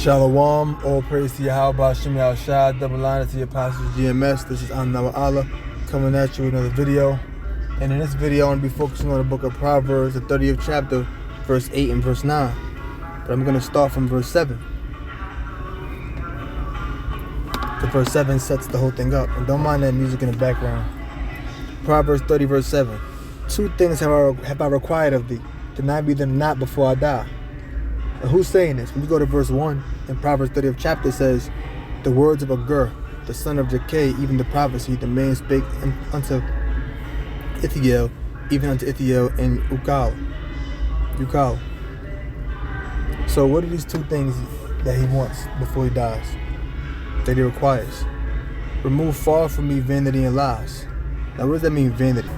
Shalom, all praise to Yahweh, Shem Yahushua, double honor to your apostles GMS. This is Annawa Allah coming at you with another video. And in this video, I'm going to be focusing on the book of Proverbs, the 30th chapter, verse 8 and verse 9. But I'm going to start from verse 7. The verse 7 sets the whole thing up. And don't mind that music in the background. Proverbs 30, verse 7. Two things have I required of thee, deny me them not before I die. And who's saying this? When you go to verse 1 in Proverbs 30th chapter, it says, the words of Agur, the son of Jakeh, even the prophecy, the man spake unto Ithiel, even unto Ithiel and Ukal. So what are these two things that he wants before he dies, that he requires? Remove far from me vanity and lies. Now what does that mean, vanity?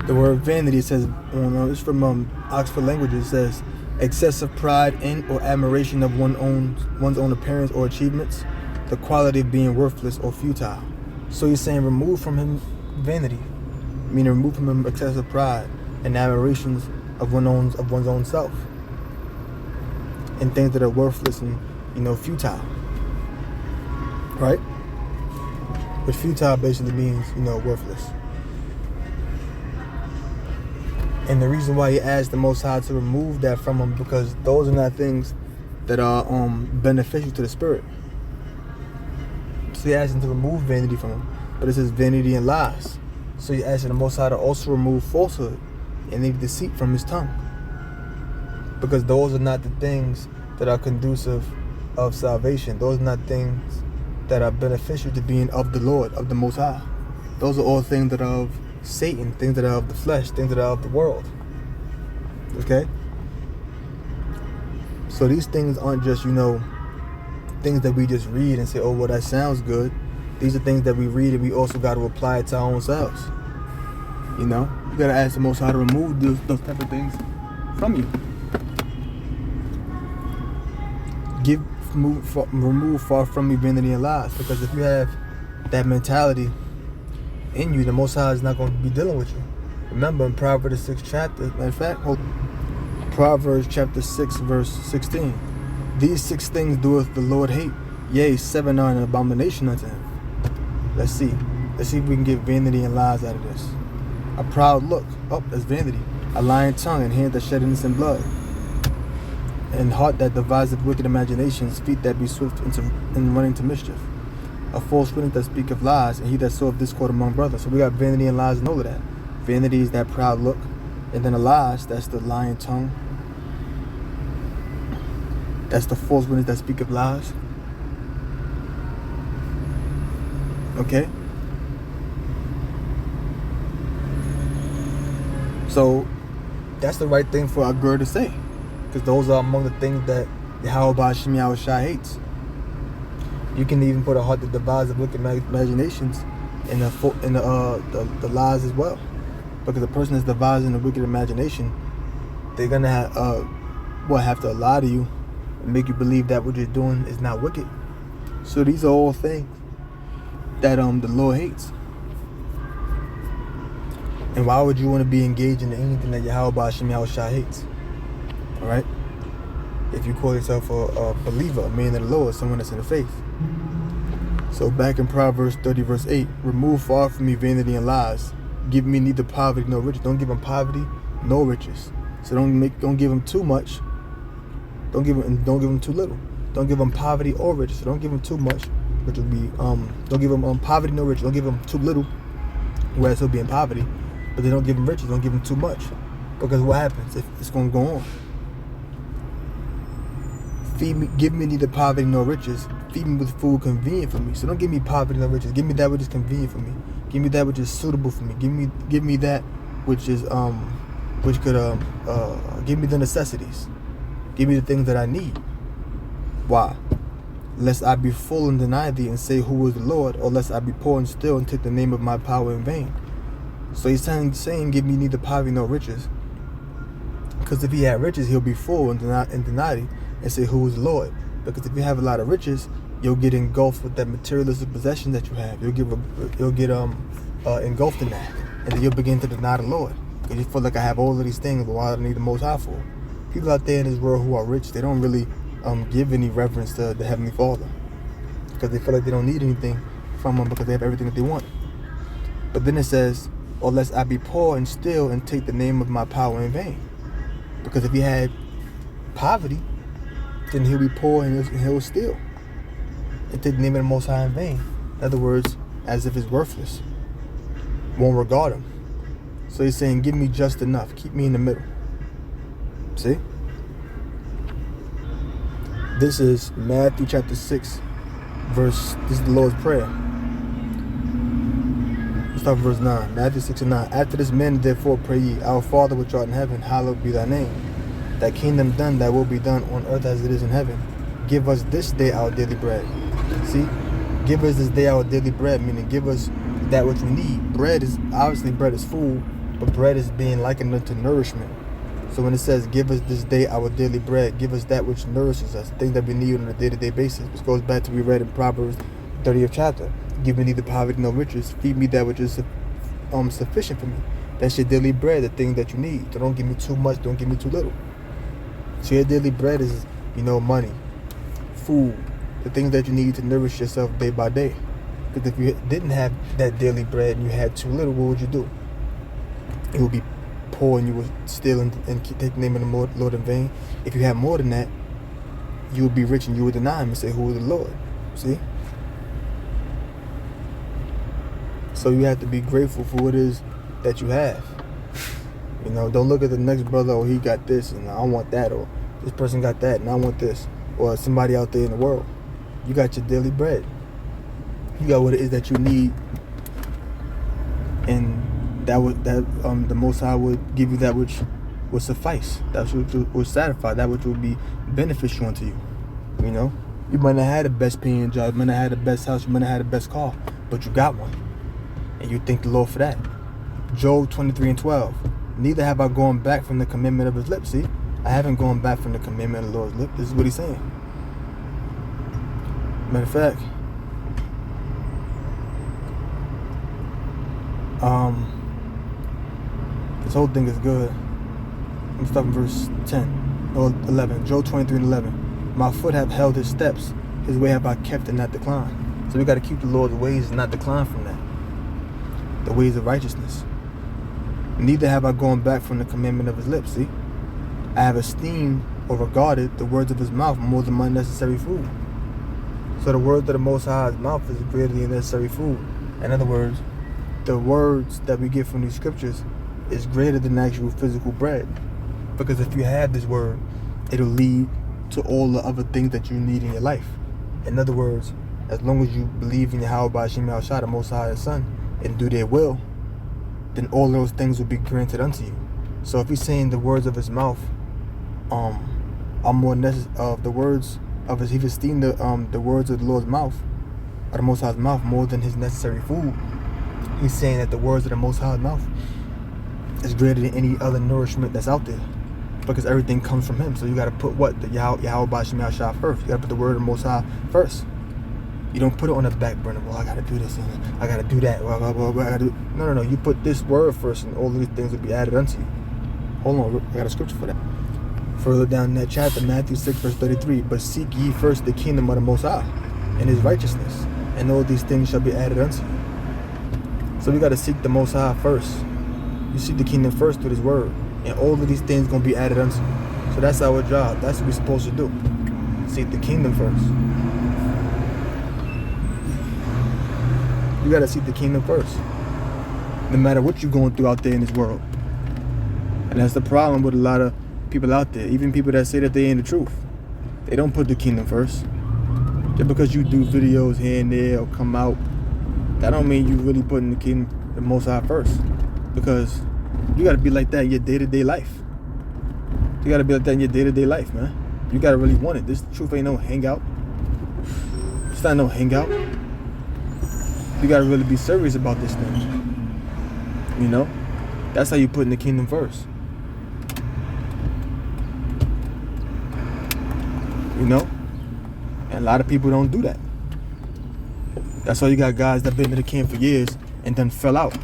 The word vanity, it says, it's from Oxford Languages, it says, excessive pride in or admiration of one's own appearance or achievements, the quality of being worthless or futile. So he's saying remove from him vanity, meaning remove from him excessive pride and admirations of one's own self, and things that are worthless and futile. Right? Which futile basically means worthless. And the reason why he asked the Most High to remove that from him, because those are not things that are beneficial to the spirit. So he asked him to remove vanity from him, but it says vanity and lies. So he asked the Most High to also remove falsehood and leave deceit from his tongue, because those are not the things that are conducive of salvation. Those are not things that are beneficial to being of the Lord, of the Most High. Those are all things that are of Satan, things that are of the flesh, things that are of the world. Okay? So these things aren't just, things that we just read and say, oh, well, that sounds good. These are things that we read and we also got to apply it to our own selves. You got to ask the Most High to remove those type of things from you. Remove far from me vanity and lies. Because if you have that mentality in you, the Most High is not going to be dealing with you. Remember in Proverbs 6th chapter, matter of fact, Proverbs chapter 6 verse 16. These 6 things doeth the Lord hate, yea, 7 are an abomination unto him. Let's see if we can get vanity and lies out of this. A proud look, that's vanity. A lying tongue and hand that shed innocent blood, and heart that deviseth wicked imaginations, feet that be swift in running to mischief. A false witness that speaketh lies, and he that soweth discord among brothers. So we got vanity and lies and all of that. Vanity is that proud look, and then the lies, that's the lying tongue. That's the false witness that speaketh lies. Okay? So that's the right thing for Agur to say, because those are among the things that Yahweh Shem Yahushua hates. You can even put a heart that devises wicked imaginations in the lies as well. Because the person that's devising a wicked imagination, they're gonna have to lie to you and make you believe that what you're doing is not wicked. So these are all things that the Lord hates. And why would you want to be engaged in anything that Yahweh Shem Yahushua hates? Alright? If you call yourself a believer, a man of the Lord, someone that's in the faith. So back in Proverbs 30 verse 8, remove far from me vanity and lies. Give me neither poverty nor riches. Don't give them poverty nor riches. So don't give them too much. Don't give them too little. Don't give them poverty or riches. So don't give them too much, which will be don't give them poverty nor riches. Don't give them too little, whereas he'll be in poverty. But they don't give them riches. Don't give them too much, because what happens? It's going to go on. Give me neither poverty nor riches. Feed me with food convenient for me. So don't give me poverty nor riches. Give me that which is convenient for me. Give me that which is suitable for me. Give me that which is which could give me the necessities. Give me the things that I need. Why? Lest I be full and deny thee and say, who is the Lord? Or lest I be poor and still and take the name of my power in vain. So he's saying give me neither poverty nor riches. Because if he had riches, he'll be full and deny thee and say, who is the Lord? Because if you have a lot of riches, you'll get engulfed with that materialistic possession that you have. You'll get engulfed in that, and then you'll begin to deny the Lord. Because you feel like I have all of these things, but why do I need the Most High for? People out there in this world who are rich, they don't really give any reverence to the Heavenly Father, because they feel like they don't need anything from him because they have everything that they want. But then it says, or lest I be poor and steal and take the name of my power in vain. Because if he had poverty, then he'll be poor and he'll steal and take the name of the Most High in vain. In other words, as if it's worthless. Won't regard him. So he's saying, give me just enough. Keep me in the middle. See? This is Matthew chapter 6, this is the Lord's Prayer. Let's start with verse 9. Matthew 6 and 9. After this men therefore pray ye, Our Father which art in heaven, hallowed be thy name. Thy kingdom done, thy will be done on earth as it is in heaven. Give us this day our daily bread. See? Give us this day our daily bread, meaning give us that which we need. Bread is food, but bread is being likened unto nourishment. So when it says, give us this day our daily bread, give us that which nourishes us, things that we need on a day-to-day basis. Which goes back to we read in Proverbs 30th chapter. Give me neither poverty nor riches. Feed me that which is sufficient for me. That's your daily bread, the thing that you need. So don't give me too much, don't give me too little. So your daily bread is, money, food, the things that you need to nourish yourself day by day. Because if you didn't have that daily bread and you had too little, what would you do? It would be poor and you would steal and take the name of the Lord in vain. If you had more than that, you would be rich and you would deny him and say, who is the Lord? See? So you have to be grateful for what it is that you have. Don't look at the next brother, or he got this and I want that, or this person got that and I want this, or somebody out there in the world. You got your daily bread. You got what it is that you need, and the Most High would give you that which would suffice, that which would satisfy, that which would be beneficial unto you. You might not have the best paying job, you might not have the best house, you might not have the best car, but you got one, and you thank the Lord for that. Job 23 and 12. Neither have I gone back from the commandment of his lips. See, I haven't gone back from the commandment of the Lord's lips. This is what he's saying. Matter of fact, this whole thing is good. I'm starting verse 10 or 11. Job 23 and 11. My foot have held his steps, his way have I kept and not declined. So we got to keep the Lord's ways and not decline from that. The ways of righteousness. Neither have I gone back from the commandment of his lips. See, I have esteemed or regarded the words of his mouth more than my necessary food. So the words of the Most High's mouth is greater than necessary food. In other words, the words that we get from these scriptures is greater than actual physical bread. Because if you have this word, it'll lead to all the other things that you need in your life. In other words, as long as you believe in Yahweh B'Shem Yahushua, the Most High's Son, and do their will, then all those things will be granted unto you. So if he's saying the words of his mouth are more necessary, the words of his, he's esteemed the words of the Lord's mouth, or the Most High's mouth, more than his necessary food. He's saying that the words of the Most High's mouth is greater than any other nourishment that's out there, because everything comes from him. So you got to put what? The Yahweh B'Shem Yahushua first. You got to put the word of the Most High first. You don't put it on the back burner. Well, I got to do this and I got to do that. No. You put this word first, and all these things will be added unto you. Hold on, I got a scripture for that. Further down in that chapter, Matthew 6, verse 33. But seek ye first the kingdom of the Most High and his righteousness, and all these things shall be added unto you. So we got to seek the Most High first. You seek the kingdom first through his word, and all of these things going to be added unto you. So that's our job. That's what we're supposed to do. Seek the kingdom first. You got to seek the kingdom first, no matter what you're going through out there in this world. And that's the problem with a lot of people out there, even people that say that they ain't the truth. They don't put the kingdom first. Just because you do videos here and there or come out, that don't mean you really putting the kingdom, the Most High first. Because you got to be like that in your day-to-day life. You got to be like that in your day-to-day life, man. You got to really want it. This truth ain't no hangout. It's not no hangout. You got to really be serious about this thing. That's how you put in the kingdom first. And a lot of people don't do that. That's why you got guys that been in the camp for years and then fell out.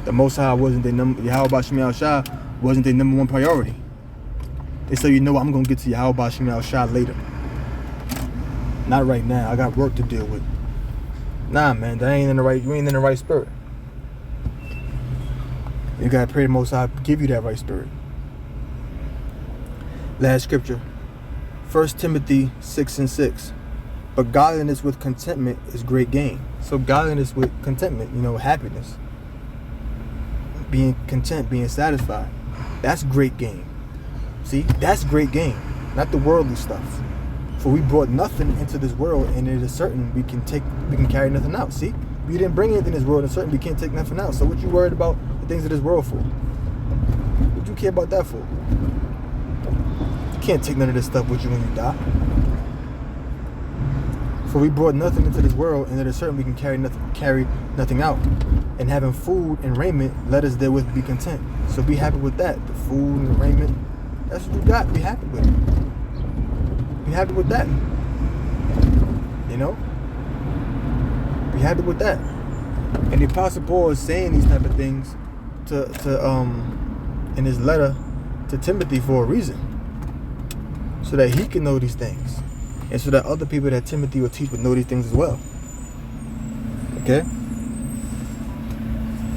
The Most High wasn't their Yahweh B'Shem Yahushua wasn't their number one priority. They say, you know what, I'm going to get to Yahweh Shem Shah later. Not right now. I got work to deal with. Nah, man, you ain't in the right spirit. You got to pray the Most High give you that right spirit. Last scripture. 1 Timothy 6:6. But godliness with contentment is great gain. So godliness with contentment, happiness. Being content, being satisfied. That's great gain. See, that's great gain. Not the worldly stuff. For we brought nothing into this world, and it is certain we can carry nothing out. See? We didn't bring anything in this world, and certain we can't take nothing out. So what you worried about the things of this world for? What you care about that for? You can't take none of this stuff with you when you die. For we brought nothing into this world, and it is certain we can carry nothing out. And having food and raiment, let us therewith be content. So be happy with that. The food and the raiment, that's what you got. Be happy with it. Be happy with that. Be happy with that. And the Apostle Paul is saying these type of things to in his letter to Timothy for a reason. So that he can know these things. And so that other people that Timothy will teach would know these things as well. Okay?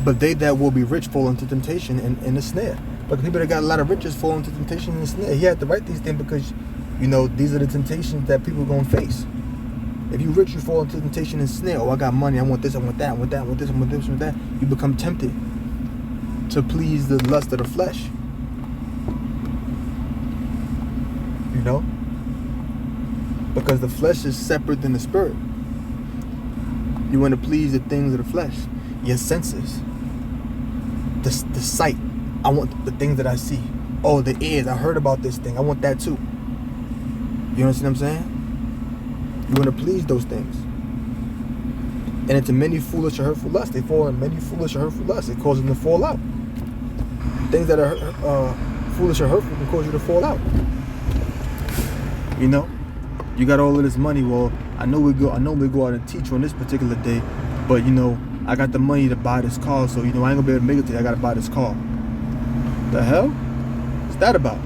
But they that will be rich fall into temptation and a snare. But the people that got a lot of riches fall into temptation and a snare. He had to write these things because, these are the temptations that people are going to face. If you're rich, you fall into temptation and snare. Oh, I got money. I want this. I want that. I want that. I want this. I want this. I want that. You become tempted to please the lust of the flesh. Because the flesh is separate than the spirit. You want to please the things of the flesh. Your senses. The sight. I want the things that I see. Oh, the ears. I heard about this thing. I want that too. You understand what I'm saying? You want to please those things. And into many foolish or hurtful lusts. They fall in many foolish or hurtful lusts. It causes them to fall out. Things that are foolish or hurtful can cause you to fall out. You got all of this money. Well, I know we go out and teach on this particular day, but I got the money to buy this car, so I ain't gonna be able to make it today. I gotta buy this car. The hell? What's that about?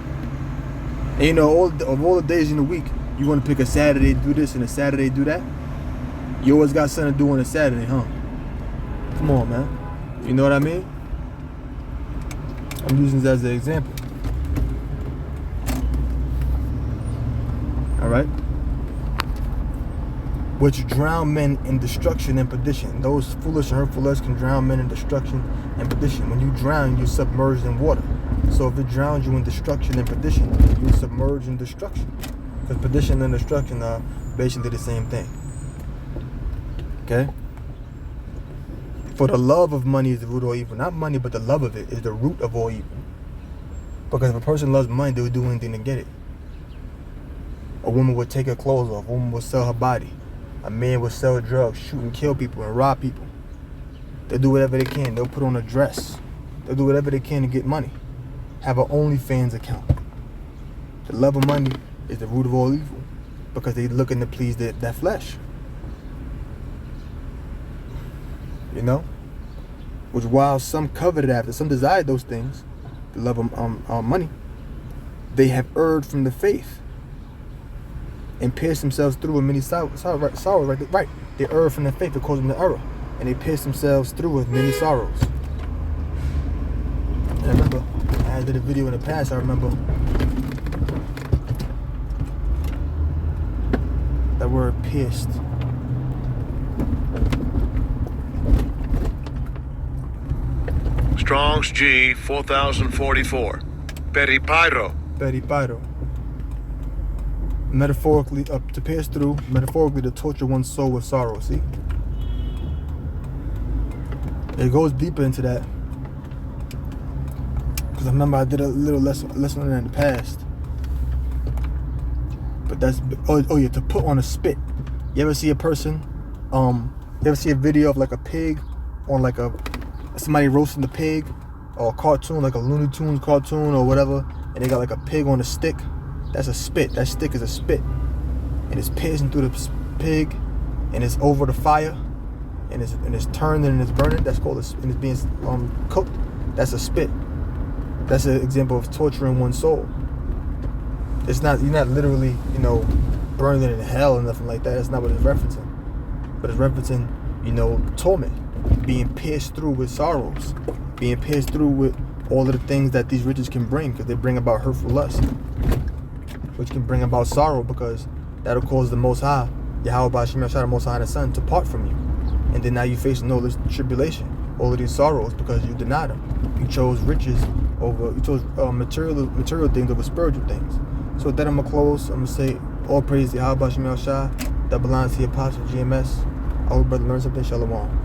And of all the days in the week, you want to pick a Saturday, do this, and a Saturday, do that? You always got something to do on a Saturday, huh? Come on, man. You know what I mean? I'm using this as an example. Alright? Which drown men in destruction and perdition. Those foolish and hurtful lusts can drown men in destruction and perdition. When you drown, you're submerged in water. So if it drowns you in destruction and perdition, you're submerged in destruction. Because perdition and destruction are basically the same thing. Okay? For the love of money is the root of all evil. Not money, but the love of it is the root of all evil. Because if a person loves money, they would do anything to get it. A woman would take her clothes off. A woman would sell her body. A man would sell drugs, shoot and kill people, and rob people. They'll do whatever they can. They'll put on a dress. They'll do whatever they can to get money. Have an OnlyFans account. The love of money is the root of all evil. Because they're looking to please that flesh. Which while some coveted after, some desired those things, the love of money, they have erred from the faith. And pierced themselves through with many sorrows. Right. They err from the faith that caused them to error. And they pierced themselves through with many sorrows. And I remember, I did a video in the past, I remember that word pierced. Strong's G 4044. Peripyro. Metaphorically, to pierce through, metaphorically to torture one's soul with sorrow, see? It goes deeper into that. Because I remember I did a little lesson on that in the past. But that's, to put on a spit. You ever see a person, you ever see a video of like a pig on like somebody roasting the pig? Or a cartoon, like a Looney Tunes cartoon or whatever, and they got like a pig on a stick? That's a spit. That stick is a spit. And it's piercing through the pig, and it's over the fire, and it's turned and it's burning. That's called and it's being cooked. That's a spit. That's an example of torturing one's soul. It's not, you're not literally, you know, burning in hell or nothing like that. That's not what it's referencing. But it's referencing, you know, torment, being pierced through with sorrows, being pierced through with all of the things that these riches can bring, because they bring about hurtful lust, which can bring about sorrow, because that'll cause the Most High, Yahweh Ba'ashem Yahshua, the Most High and the Son, to part from you. And then now you facing all this tribulation, all of these sorrows, because you denied them. You chose riches over, you chose material things over spiritual things. So with that, I'm going to close. I'm going to say, all praise to Yahweh Ba'ashem Yahshua, that belongs to the Apostle GMS. I hope brother learned something. Shalom.